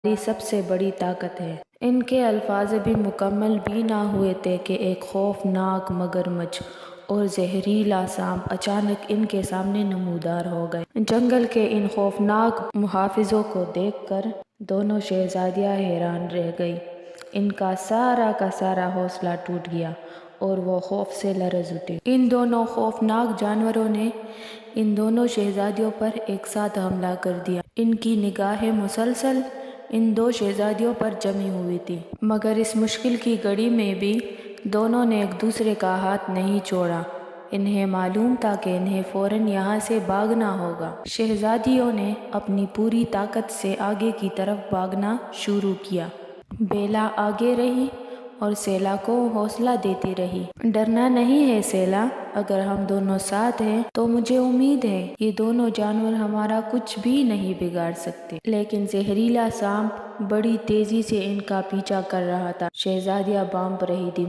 ہماری سب سے بڑی طاقت ہے۔ ان کے الفاظ بھی مکمل بھی نہ ہوئے تھے کہ ایک خوفناک مگرمچھ اور زہریلا سانپ اچانک ان کے سامنے نمودار ہو گئے۔ جنگل کے ان خوفناک محافظوں کو دیکھ کر دونوں شہزادیاں حیران رہ گئی۔ ان کا سارا حوصلہ ٹوٹ گیا اور وہ خوف سے لرز اٹھے۔ ان دونوں خوفناک جانوروں نے ان دونوں شہزادیوں پر ایک ساتھ حملہ کر دیا۔ ان کی نگاہیں مسلسل ان دو شہزادیوں پر جمی ہوئی تھی، مگر اس مشکل کی گھڑی میں بھی دونوں نے ایک دوسرے کا ہاتھ نہیں چھوڑا۔ انہیں معلوم تھا کہ انہیں فوراً یہاں سے بھاگنا ہوگا۔ شہزادیوں نے اپنی پوری طاقت سے آگے کی طرف بھاگنا شروع کیا۔ بیلا آگے رہی اور سیلا کو حوصلہ دیتی رہی۔ ڈرنا نہیں ہے سیلا، اگر ہم دونوں ساتھ ہیں تو مجھے امید ہے یہ دونوں جانور ہمارا کچھ بھی نہیں بگاڑ سکتے۔ لیکن زہریلا سانپ بڑی تیزی سے ان کا پیچھا کر رہا تھا۔ شہزادیاں بانپ رہی تھیں،